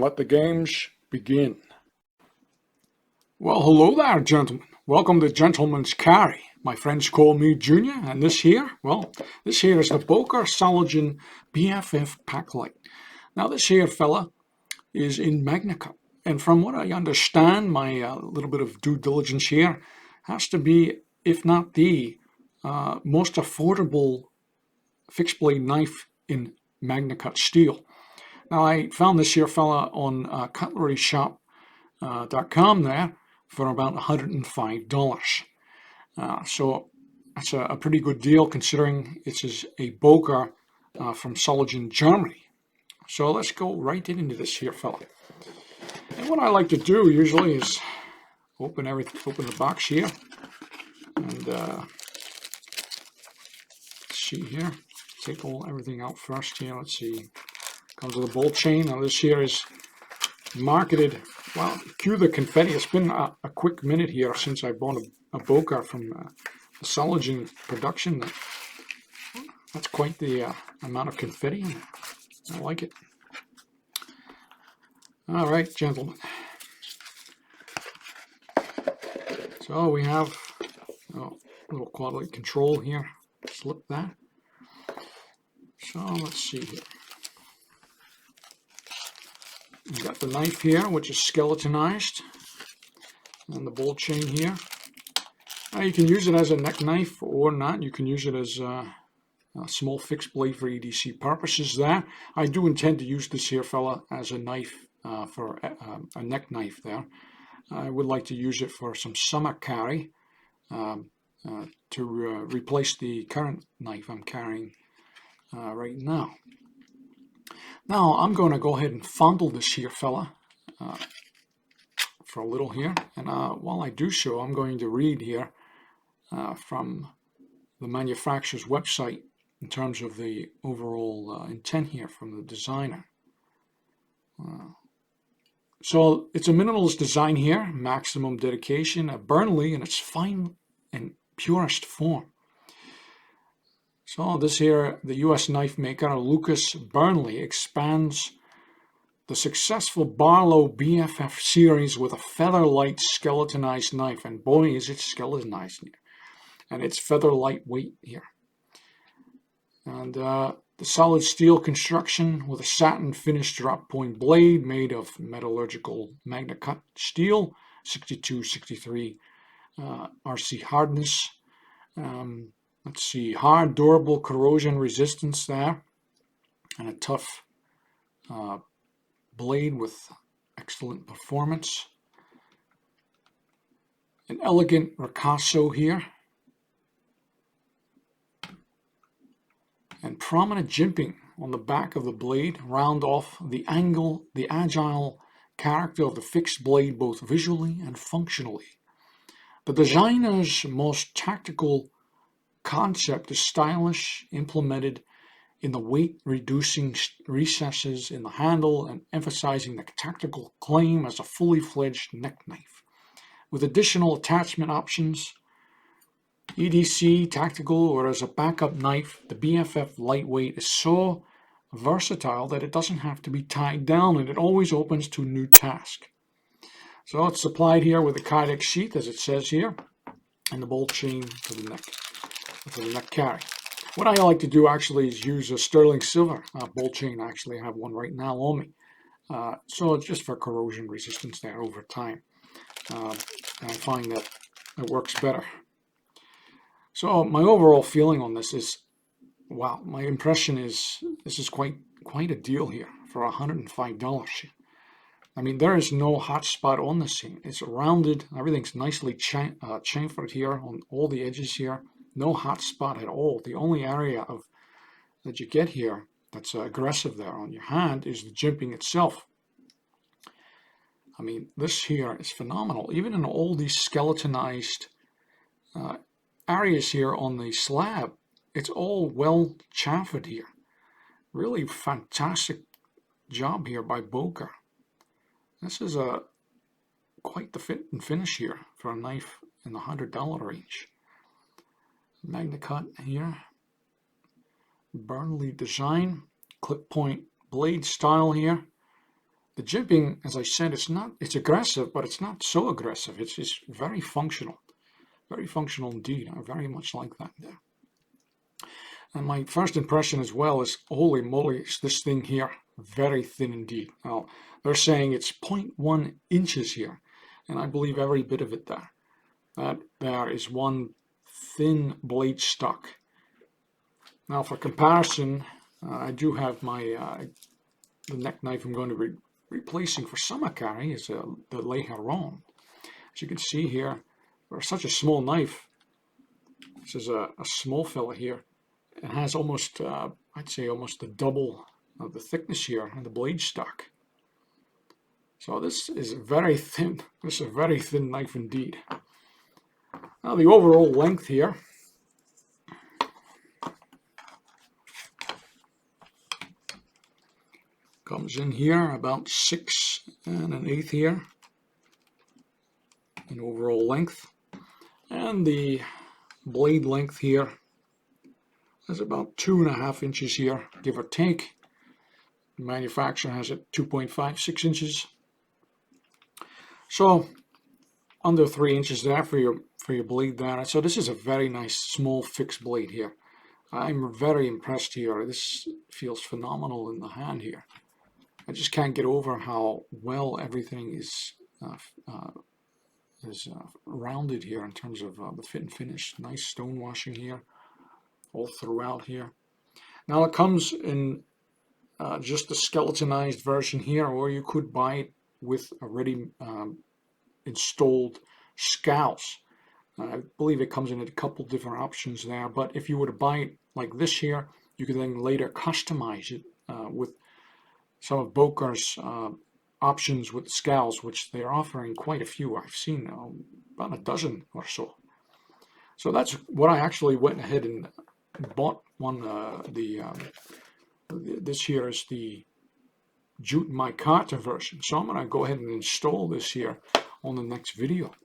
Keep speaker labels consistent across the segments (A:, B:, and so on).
A: let the games begin. Well, hello there, gentlemen. Welcome to Gentleman's Carry. My friends call me Junior, and this here is the Boker Soligen BFF Packlite. Now, this here fella is in Magnacut, and from what I understand, my little bit of due diligence here, has to be, if not the most affordable fixed blade knife in Magnacut Steel. Now, I found this here fella on cutleryshop.com there for about $105. So that's a pretty good deal considering it is a Boker from Solingen, Germany. So let's go right into this here fella. And what I like to do usually is open the box here, and see here. Take everything out first here. Let's see. Comes with a bolt chain. Now this here is marketed. Well, cue the confetti. It's been a quick minute here since I bought a Boker from the Soligen production. That's quite the amount of confetti in it. I like it. All right, gentlemen. So we have a little quad-light control here. Slip that. So let's see here. We've got the knife here, which is skeletonized, and the bolt chain here. Now you can use it as a neck knife or not. You can use it as a small fixed blade for EDC purposes there. I do intend to use this here fella as a knife for a neck knife there. I would like to use it for some summer carry to replace the current knife I'm carrying right now. Now I'm going to go ahead and fondle this here fella for a little here, and while I do so, I'm going to read here from the manufacturer's website in terms of the overall intent here from the designer. So it's a minimalist design here, maximum dedication, a Burnley in its fine and purest form. So this here, the US knife maker Lucas Burnley expands the successful Barlow BFF series with a feather-light skeletonized knife, and boy is it skeletonized here, and it's feather lightweight here. And the solid steel construction with a satin finished drop point blade made of metallurgical Magnacut steel, 62-63 RC hardness. Let's see, hard, durable, corrosion resistance there, and a tough blade with excellent performance. An elegant ricasso here, and prominent jimping on the back of the blade round off the angle, the agile character of the fixed blade both visually and functionally. The designer's most tactical concept is stylish, implemented in the weight-reducing recesses in the handle and emphasizing the tactical claim as a fully fledged neck knife. With additional attachment options, EDC, tactical, or as a backup knife, the BFF Lightweight is so versatile that it doesn't have to be tied down, and it always opens to a new task. So it's supplied here with a kydex sheath, as it says here, and the bolt chain for the neck carry. What I like to do actually is use a sterling silver bolt chain. Actually, I have one right now on me. So it's just for corrosion resistance there over time. And I find that it works better. So my overall feeling on this is, wow, my impression is this is quite a deal here for $105. I mean, there is no hot spot on this thing. It's rounded. Everything's nicely chamfered here on all the edges here. No hot spot at all. The only area that you get here that's aggressive there on your hand is the jimping itself. I mean, this here is phenomenal. Even in all these skeletonized areas here on the slab, it's all well chamfered here. Really fantastic job here by Boker. This is quite the fit and finish here for a knife in the $100 range. Magnacut here, Burnley design, clip point blade style here. The The jimping, as I said, it's aggressive, but it's not so aggressive. It's just very functional indeed. I very much like that there. And my first impression as well is, holy moly, is this thing here very thin indeed. Now, they're saying it's 0.1 inches here, and I believe every bit of it there. That there is one thin blade stock. Now, for comparison, I do have my the neck knife I'm going to be replacing for summer carry is the Le Heron. As you can see here, for such a small knife, this is a small fella here. It has almost, I'd say almost the double of the thickness here and the blade stock. So this is very thin. This is a very thin knife indeed. Now the overall length here comes in here about 6 1/8 here in overall length, and the blade length here is about 2.5 inches here, give or take. The manufacturer has it 2.56 inches, so under 3 inches there for your blade there. So this is a very nice small fixed blade here. I'm very impressed here. This feels phenomenal in the hand here. I just can't get over how well everything is rounded here in terms of the fit and finish. Nice stone washing here all throughout here. Now it comes in just the skeletonized version here, or you could buy it with already installed scowls. I believe it comes in a couple different options there, but if you were to buy it like this here, you can then later customize it with some of Boker's options with scowls, which they're offering quite a few. I've seen about a dozen or so. So that's what I actually went ahead and bought one. This here is the Jute Micarta version. So I'm going to go ahead and install this here on the next video.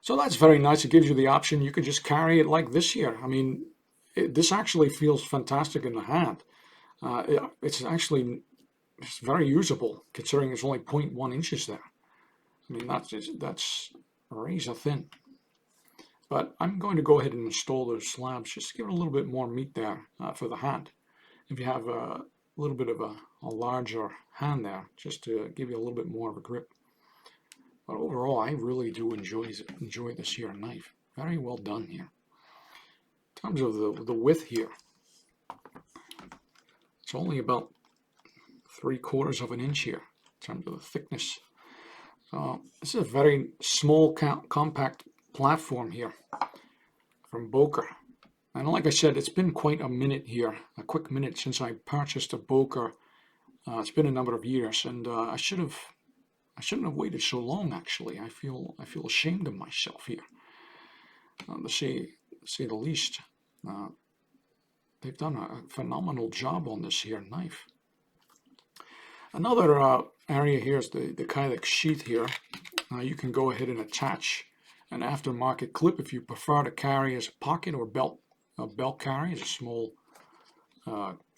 A: So that's very nice. It gives you the option. You can just carry it like this here. I mean, this actually feels fantastic in the hand. It's very usable considering it's only 0.1 inches there. I mean, that's razor thin. But I'm going to go ahead and install those slabs just to give it a little bit more meat there for the hand. If you have a little bit of a larger hand there, just to give you a little bit more of a grip. But overall, I really do enjoy this here knife. Very well done here. In terms of the width here, it's only about 3/4 of an inch here in terms of the thickness. So this is a very small, compact platform here from Boker. And like I said, it's been quite a minute here, a quick minute since I purchased a Boker. It's been a number of years, and I shouldn't have waited so long. Actually, I feel ashamed of myself here, to say the least. They've done a phenomenal job on this here knife. Another area here is the kydex sheath here. You can go ahead and attach an aftermarket clip if you prefer to carry as a pocket or belt carry, as a small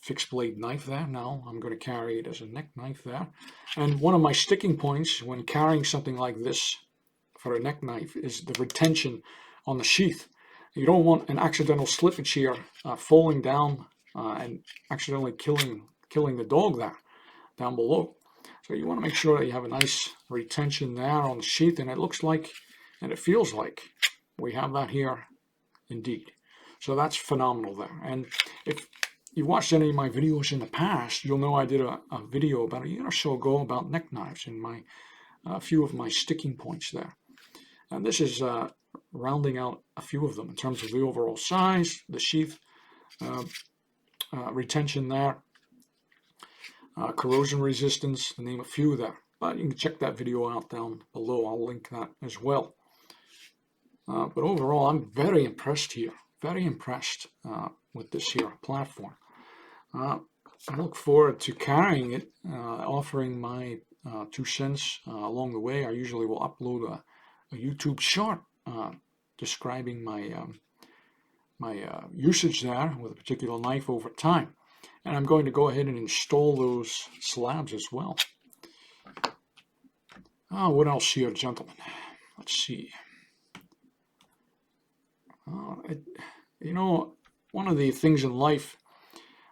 A: fixed blade knife there. Now I'm going to carry it as a neck knife there. And one of my sticking points when carrying something like this for a neck knife is the retention on the sheath. You don't want an accidental slippage here, falling down and accidentally killing the dog there down below. So you want to make sure that you have a nice retention there on the sheath, and it looks like, and it feels like, we have that here indeed. So that's phenomenal there. And if you've watched any of my videos in the past, you'll know I did a video about a year or so ago about neck knives and a few of my sticking points there. And this is rounding out a few of them in terms of the overall size, the sheath, retention there, corrosion resistance, to name a few there. But you can check that video out down below. I'll link that as well. But overall, I'm very impressed here. Very impressed with this here platform. I look forward to carrying it, offering my 2 cents along the way. I usually will upload a YouTube short describing my usage there with a particular knife over time. And I'm going to go ahead and install those slabs as well. What else here, gentlemen? Let's see. You know, one of the things in life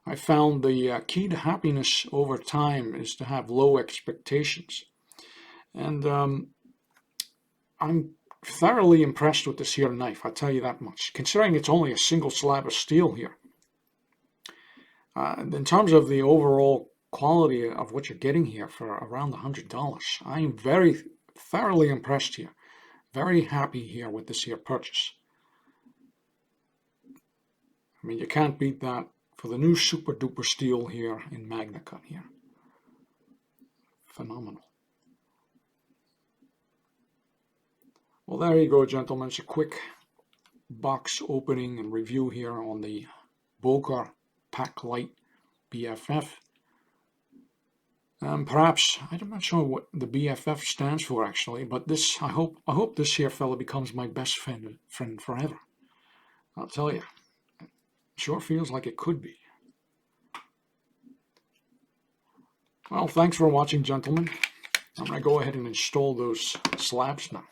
A: I found the key to happiness over time is to have low expectations. And I'm thoroughly impressed with this here knife, I'll tell you that much. Considering it's only a single slab of steel here. In terms of the overall quality of what you're getting here for around $100, I am very thoroughly impressed here. Very happy here with this here purchase. I mean, you can't beat that for the new super duper steel here in Magnacut here. Phenomenal. Well, there you go, gentlemen. It's a quick box opening and review here on the Boker Packlite BFF. Perhaps, I'm not sure what the BFF stands for actually, but this, I hope this here fella becomes my best friend forever. I'll tell you, it sure feels like it could be. Well, thanks for watching, gentlemen. I'm going to go ahead and install those slabs now.